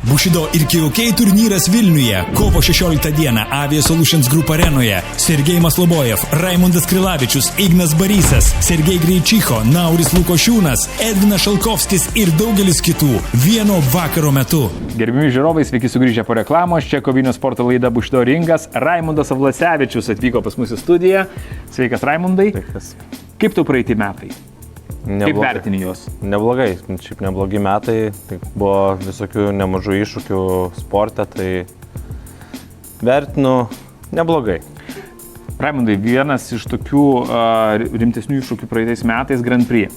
Bushido ir Kyokai turnyras Vilniuje. Kovo 16 dieną Avia Solutions Group arenoje. Sergej Maslobojev, Raimundas Krilavičius, Ignas Barysas, Sergej Greičicho, Nauris Lukošiūnas, Edvinas Šalkovskis ir daugelis kitų vieno vakaro metu. Gerbimi žiūrovai, sveiki sugrįžę po reklamos. Čia kovinio sporto laida Bushido ringas. Raimundas Avlasevičius atvyko pas mus į studiją. Sveikas, Raimundai. Sveikas. Kaip tau praeiti metai? Kaip vertini juos? Neblogai, šiaip neblogi metai, tai buvo visokių nemažų iššūkių sporte, tai vertinu neblogai. Raimundai, vienas iš tokių rimtesnių iššūkių praeitais metais Grand Prix.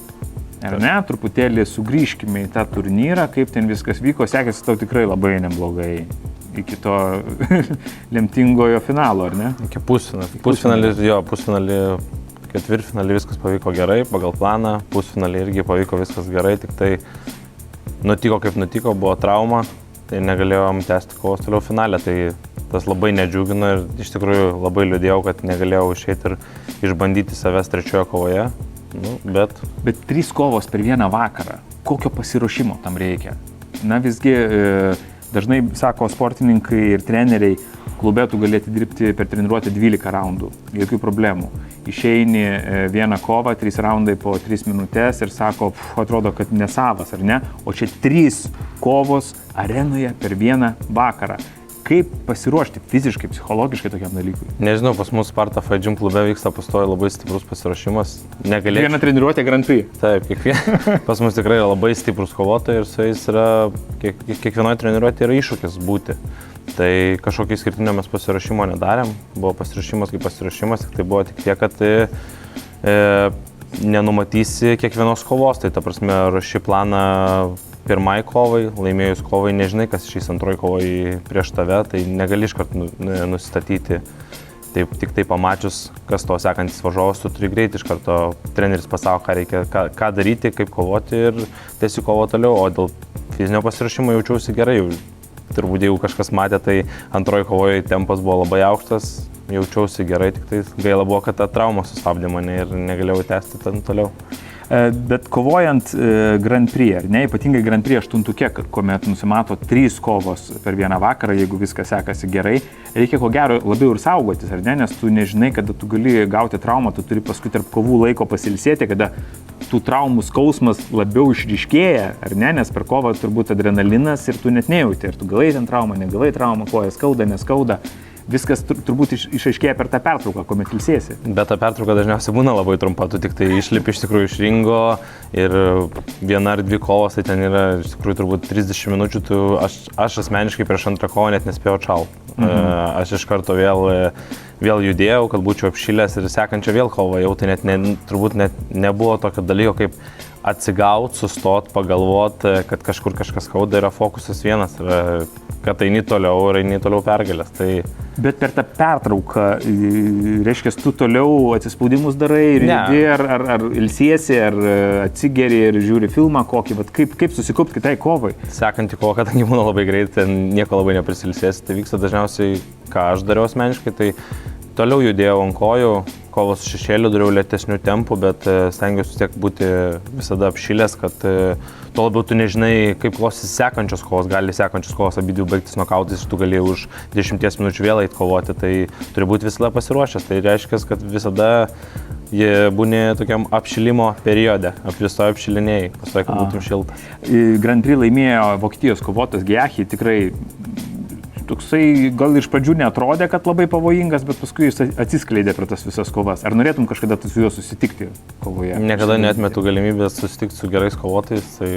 Ar ne? Truputėlį sugrįžkime į tą turnyrą, kaip ten viskas vyko, sekėsi tau tikrai labai neblogai iki to lemtingojo finalo, ar ne? Iki pusfinalį, ketvirtfinalį viskas pavyko gerai, pagal planą, pusfinalį irgi pavyko viskas gerai, tik tai nutiko kaip nutiko, buvo trauma, tai negalėjom tęsti kovos toliau finalę, tai tas labai nedžiugino ir iš tikrųjų labai liūdėjau, kad negalėjau išeiti ir išbandyti savęs trečiojo kovoje, bet... Bet 3 kovos per vieną vakarą, kokio pasiruošimo tam reikia? Na visgi, dažnai sako sportininkai ir treneriai, klube tu galėti dirbti per treniruotę 12 raundų, jokių problemų. Išeini vieną kovą, 3 raundai po 3 minutės ir sako, atrodo, kad nesavas, ar ne? O čia 3 kovos arenoje per vieną vakarą. Kaip pasiruošti fiziškai, psichologiškai tokiam dalykui? Nežinau, pas mus Sparta Fight Gym klube vyksta pastoji labai stiprus pasiruošimas. Viena treniruotė Grand Prix. Taip, pas mus tikrai yra labai stiprus kovotojai ir su jais yra, kiekvienoje treniruotė yra iššūkis būti. Tai kažkokį išskirtinio mes pasiruošimo nedarėm, buvo pasiruošimas kaip pasiruošimas, tik tai buvo tik tiek, kad nenumatysi kiekvienos kovos, tai ta prasme ruoši planą pirmai kovai, laimėjus kovai, nežinai, kas išeis antroji kovai prieš tave, tai negali iškart nusistatyti. Taip, tik tai pamačius, kas to sekantis varžovas, tu turi greit iš karto, treneris pasako, ką reikia, ką daryti, kaip kovoti ir tiesiog kovo toliau, o dėl fizinio pasiruošimo jaučiausi gerai. Turbūt jeigu kažkas matė, tai antroji kovoje tempas buvo labai aukštas, jaučiausi gerai, tik tai gaila buvo, kad ta trauma sustabdė mane ir negalėjau tęsti ten toliau. Bet kovojant Grand Prix, ar ne, ypatingai Grand Prix 8-tuke, kuomet nusimato 3 kovos per vieną vakarą, jeigu viskas sekasi gerai, reikia ko gero labiau ir saugotis, ar ne, nes tu nežinai, kada tu gali gauti traumą, tu turi paskui tarp kovų laiko pasilsėti, kada tų traumų skausmas labiau išryškėja, ar ne, nes per kovą turbūt adrenalinas ir tu net nejauti, ar tu gavai ten traumą, negavai traumą, koja skauda, neskauda. Viskas turbūt išaiškėja per tą pertrauką, kuomet ilsėsi. Bet ta pertrauka dažniausiai būna labai trumpa, tu tik tai išlipi iš tikrųjų iš ringo ir 1 ar 2 kovos, tai ten yra iš tikrųjų turbūt 30 minučių, aš asmeniškai prieš antrą kovą net nespėjau atšalt. Aš iš karto vėl judėjau, kad būčiau apšilęs ir sekančią vėl kovą jau, tai turbūt net nebuvo tokio dalyko kaip atsigaut, sustot, pagalvot, kad kažkur kažkas skauda, yra fokusas vienas, kad eini toliau pergalės. Tai... Bet per tą pertrauką, reiškia, tu toliau atsispaudimus darai ir judi, ar ilsiesi, ar atsigeri ir žiūri filmą kokį, bet kaip susikaupti kitai kovai? Sekanti kova, kadangi būna labai greit, ten nieko labai neprisilsiesi, tai vyksta dažniausiai, ką aš dariau asmeniškai, tai toliau judėjau ant kojų, kovos su šešėliu dariau lėtesnių tempų, bet stengiuosi vis tiek būti visada apšilęs, kad tuo labiau tu nežinai, kaip klosis sekančios kovos, gali sekančios kovos abidvi baigtis nokautais ir tu gali už 10 minučių vėl eit kovoti, tai turi būti visada pasiruošęs. Tai reiškia, kad visada būni tokiam apšilimo periode, visoje apšilinėjai, pastoji, kad būtum šiltas. Grand Prix laimėjo Vokietijos kovotas Giachi, tikrai toksai gal iš pradžių neatrodė, kad labai pavojingas, bet paskui jis atsiskleidė per tas visas kovas. Ar norėtum kažkada su juo susitikti kovoje? Niekada neatmetu galimybės susitikti su gerais kovotojais, tai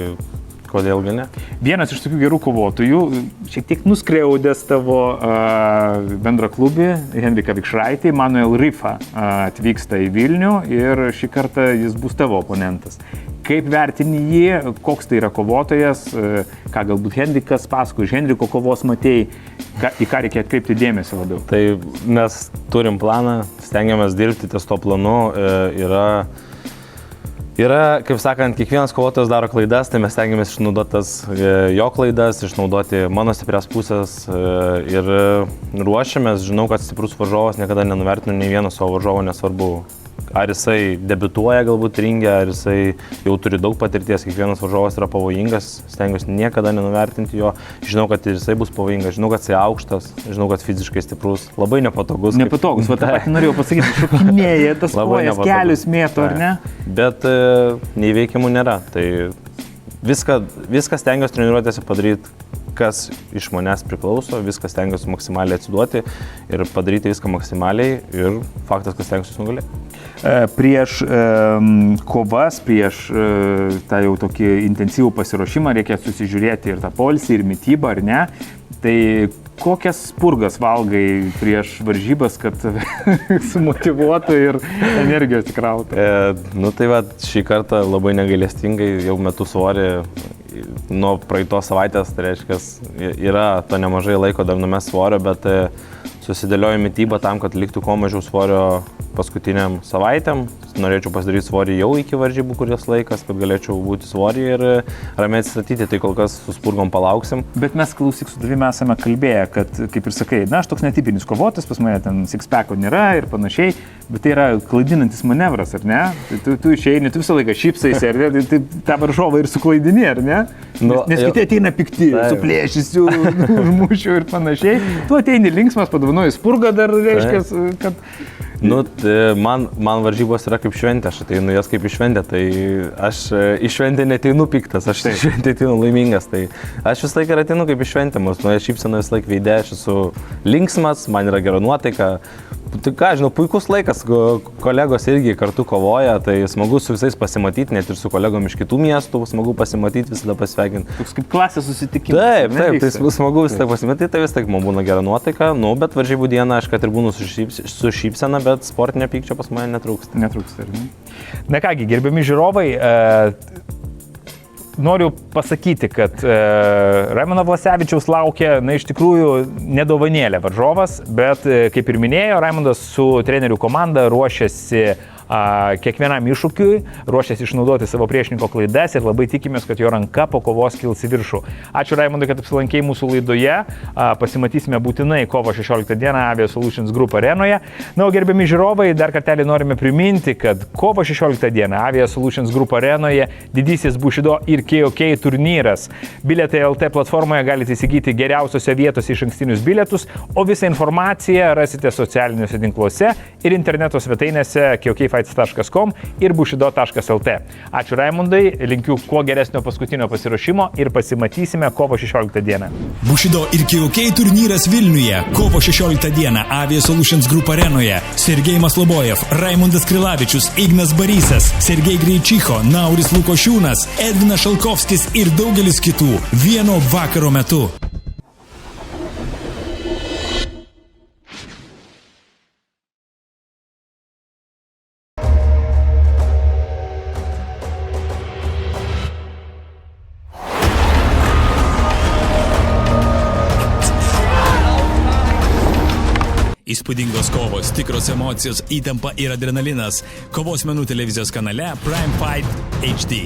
kodėl ne? Vienas iš tokių gerų kovotojų, šiek tiek nuskriaudęs tavo bendraklubį, Henriką Vikšraitį, Manuel Rifa atvyksta į Vilnių ir šį kartą jis bus tavo oponentas. Kaip vertini jį, koks tai yra kovotojas, ką galbūt Henrikas pasakojo, iš Henriko kovos matėjai, į ką reikia atkreipti dėmesį labiau? Tai mes turim planą, stengiamės dirbti ties to planu, yra, kaip sakant, kiekvienas kovotojas daro klaidas, tai mes stengiamės išnaudoti tas jo klaidas, išnaudoti mano stiprias pusės ir ruošiamės, žinau, kad stiprus varžovas, niekada nenuvertinu nei vieno savo varžovo, nesvarbu, ar jisai debiutuoja galbūt ringė, ar jisai jau turi daug patirties, kiekvienas varžovas yra pavojingas, stengiuosi niekada nenuvertinti jo, žinau, kad ir jisai bus pavojingas, žinau, kad jisai aukštas, žinau, kad fiziškai stiprus, labai nepatogus. Nepatogus, va tą patį norėjau pasakyti, šokinėja, tas kojas kelius mėto, ar ne? Bet neįveikimų nėra, tai viskas stengiuosi treniruotėse padaryti, kas iš manęs priklauso, viskas stengiuosi maksimaliai atsiduoti ir padaryti viską maksimaliai ir faktas, kad stengiuosi nugalėti. Prieš kovas, prieš tą jau tokį intensyvų pasiruošimą reikia susižiūrėti ir tą poilsį, ir mytybą, ar ne? Tai kokias spurgas valgai prieš varžybas, kad sumotyvuotų ir energijos įkrautų? Tai va, šį kartą labai negailestingai jau metu svorį nuo praeitos savaitės, tai reiškia, yra to nemažai laiko dar numes svorio, bet susidėlioju mytybą tam, kad liktų kuo mažiau svorio paskutiniam savaitėm. Norėčiau pasidaryti svorį jau iki varžybų kuris laikas, kad galėčiau būti svorį ir ramiai atsistatyti, tai kol kas su spurgom palauksim. Bet mes, klausyk, su tavimi esame kalbėję, kad, kaip ir sakai, aš toks netipinis kovotojas, pas mane ten six-packo nėra ir panašiai, bet tai yra klaidinantis manevras, ar ne? Tai tu išeini, tu visą laiką šypsaisi, ar ne? Tai tą varžovą ir suklaidini, ar ne? Nes kiti ateina pikti, suplėšysiu, užmušiu ir panašiai. Tu ateini linksmas, padovanoji spurgą dar, reiškia, kad... Man varžybos yra kaip šventė, aš ateinu jas kaip iš šventė, tai aš iš šventė neteinu piktas, aš iš šventė ateinu laimingas, tai aš vis laik ateinu kaip iš šventė, nuo šypsena vis laik veidė, aš esu linksmas, man yra gera nuotaika. Tai ką, žinau, puikus laikas, kolegos irgi kartu kovoja, tai smagu su visais pasimatyti, net ir su kolegom iš kitų miestų, smagu pasimatyti, visada pasveikinti. Toks kaip klasės susitikimas. Taip, tai smagu visada pasimatyti, tai vis tiek man būna gera nuotaika, bet varžybų dieną aš kad ir būnu su šypsena, bet sportinio pykčio pas mane netrūksta. Netrūksta, ar ne? Na kągi, gerbiami žiūrovai, noriu pasakyti, kad Raimondo Vlasevičiaus laukia, iš tikrųjų, nedovanėlė varžovas, bet, kaip ir minėjo, Raimondas su trenerių komanda ruošiasi kiekvienam iššūkiui, ruošiasi išnaudoti savo priešininko klaidas ir labai tikimės, kad jo ranka po kovos kils į viršų. Ačiū Raimondai, kad apsilankei mūsų laidoje. Pasimatysime būtinai kovo 16 dieną Avia Solutions Group arenoje. Na, o gerbiami žiūrovai, dar kartelį norime priminti, kad kovo 16 dieną Avia Solutions Group arenoje didysis Bushido ir KOK turnyras. Bilietai LT platformoje galite įsigyti geriausiose vietose išankstinius bilietus, o visą informaciją rasite socialiniuose tinkluose ir interneto svetainėse kokfights.com ir bushido.lt. Ačiū Raimondai, linkiu kuo geresnio paskutinio pasiruošimo ir pasimatysime kovo 16 dieną. Bushido ir KOK turnyras Vilniuje, kovo 16 dieną Avia Solutions Group arenoje. Sergej Maslobojev, Raimundas Krilavičius, Ignas Barysas, Sergej Greičicho, Nauris Lukošiūnas, Edvinas Šalkovskis ir daugelis kitų vieno vakaro metu. Įspūdingos kovos, tikros emocijos, įtampa ir adrenalinas. Kovos menų televizijos kanale Prime Fight HD.